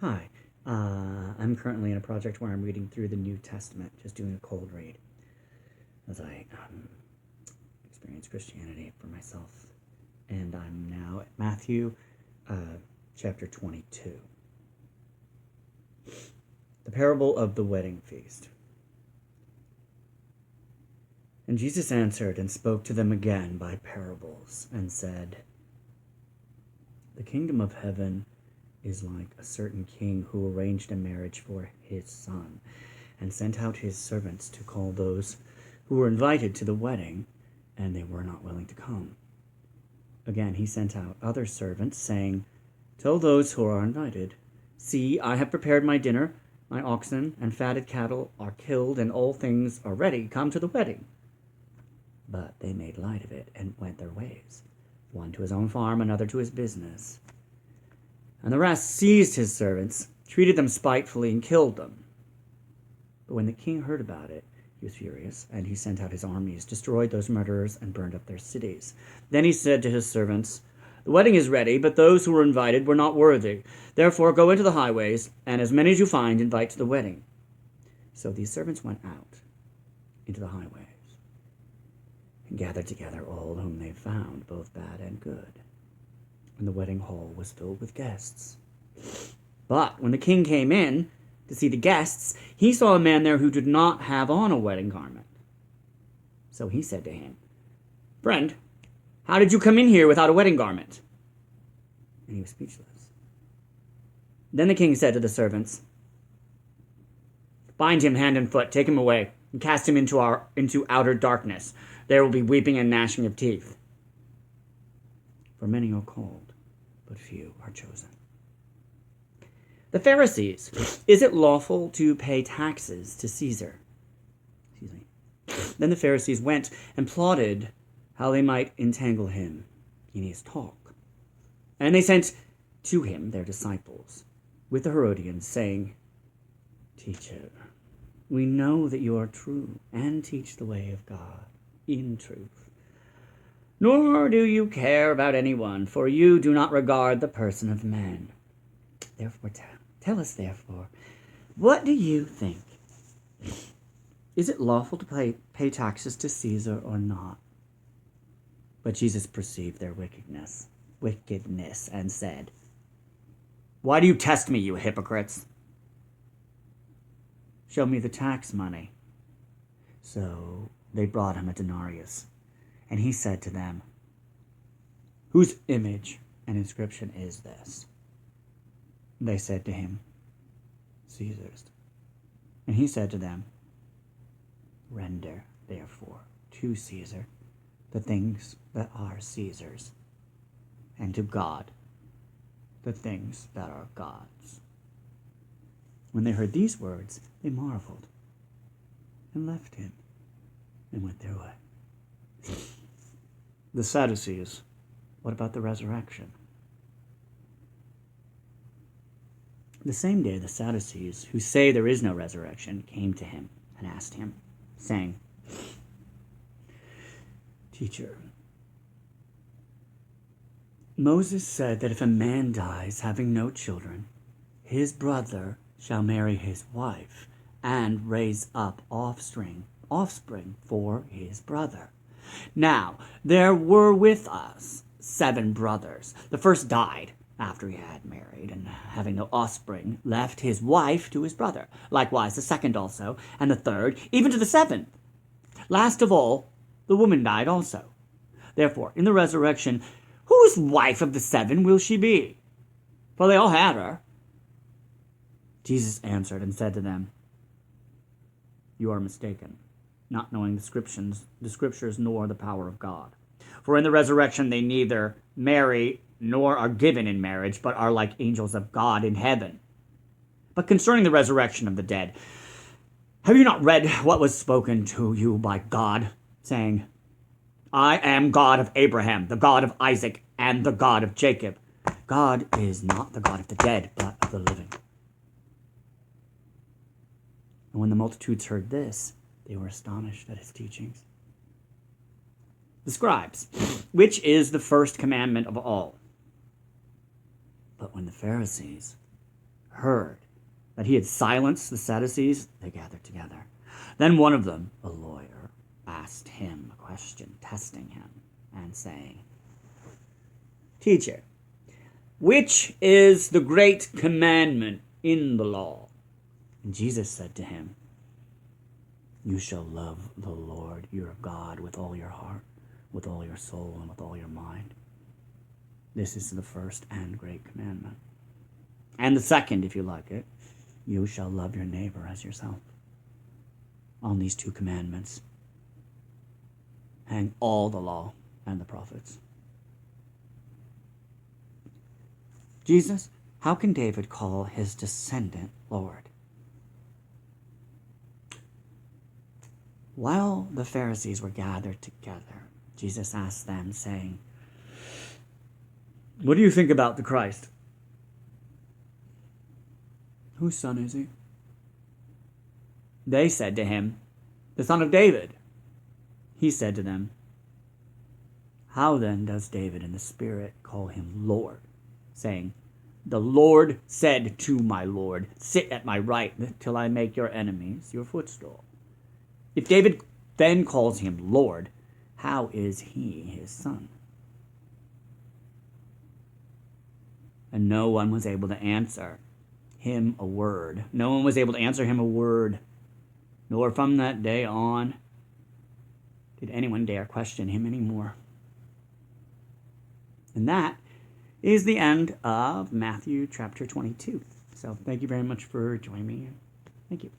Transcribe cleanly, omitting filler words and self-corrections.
Hi, I'm currently in a project where I'm reading through the New Testament, just doing a cold read as I experience Christianity for myself. And I'm now at Matthew chapter 22. The parable of the wedding feast. And Jesus answered and spoke to them again by parables, and said, "The kingdom of heaven is like a certain king who arranged a marriage for his son, and sent out his servants to call those who were invited to the wedding, and they were not willing to come. Again he sent out other servants, saying, 'Tell those who are invited, see, I have prepared my dinner, my oxen and fatted cattle are killed, and all things are ready, come to the wedding.' But they made light of it, and went their ways, one to his own farm, another to his business. And the rest seized his servants, treated them spitefully, and killed them. But when the king heard about it, he was furious, and he sent out his armies, destroyed those murderers, and burned up their cities. Then he said to his servants, 'The wedding is ready, but those who were invited were not worthy. Therefore go into the highways, and as many as you find, invite to the wedding.' So these servants went out into the highways, and gathered together all whom they found, both bad and good. And the wedding hall was filled with guests. But when the king came in to see the guests, he saw a man there who did not have on a wedding garment. So he said to him, 'Friend, how did you come in here without a wedding garment?' And he was speechless. Then the king said to the servants, 'Bind him hand and foot, take him away, and cast him into outer darkness. There will be weeping and gnashing of teeth. For many are called, but few are chosen.' The Pharisees, is it lawful to pay taxes to Caesar?" Then the Pharisees went and plotted how they might entangle him in his talk. And they sent to him their disciples with the Herodians, saying, "Teacher, we know that you are true and teach the way of God in truth. Nor do you care about anyone, for you do not regard the person of men. Therefore, tell us, therefore, what do you think? Is it lawful to pay taxes to Caesar or not?" But Jesus perceived their wickedness, and said, "Why do you test me, you hypocrites? Show me the tax money." So they brought him a denarius, and he said to them, "Whose image and inscription is this?" They said to him, "Caesar's." And he said to them, "Render, therefore, to Caesar the things that are Caesar's, and to God the things that are God's." When they heard these words, they marveled, and left him, and went their way. The Sadducees, what about the resurrection? The same day the Sadducees, who say there is no resurrection, came to him and asked him, saying, "Teacher, Moses said that if a man dies having no children, his brother shall marry his wife and raise up offspring for his brother. Now, there were with us 7 brothers. The first died after he had married, and having no offspring, left his wife to his brother. Likewise the second also, and the third, even to the 7th. Last of all, the woman died also. Therefore, in the resurrection, whose wife of the 7 will she be? For they all had her." Jesus answered and said to them, "You are mistaken, not knowing the scriptures nor the power of God. For in the resurrection they neither marry nor are given in marriage, but are like angels of God in heaven. But concerning the resurrection of the dead, have you not read what was spoken to you by God, saying, 'I am God of Abraham, the God of Isaac, and the God of Jacob'? God is not the God of the dead, but of the living." And when the multitudes heard this, they were astonished at his teachings. The scribes, which is the first commandment of all? But when the Pharisees heard that he had silenced the Sadducees, they gathered together. Then one of them, a lawyer, asked him a question, testing him, and saying, "Teacher, which is the great commandment in the law?" And Jesus said to him, "You shall love the Lord your God with all your heart, with all your soul, and with all your mind. This is the first and great commandment. And the second, if you like it, you shall love your neighbor as yourself. On these two commandments hang all the law and the prophets." Jesus, how can David call his descendant Lord? While the Pharisees were gathered together, Jesus asked them, saying, "What do you think about the Christ? Whose son is he?" They said to him, "The son of David." He said to them, "How then does David in the Spirit call him Lord, saying, 'The Lord said to my Lord, sit at my right till I make your enemies your footstool'? If David then calls him Lord, how is he his son?" And no one was able to answer him a word. No one was able to answer him a word. Nor from that day on did anyone dare question him anymore. And that is the end of Matthew chapter 22. So thank you very much for joining me. Thank you.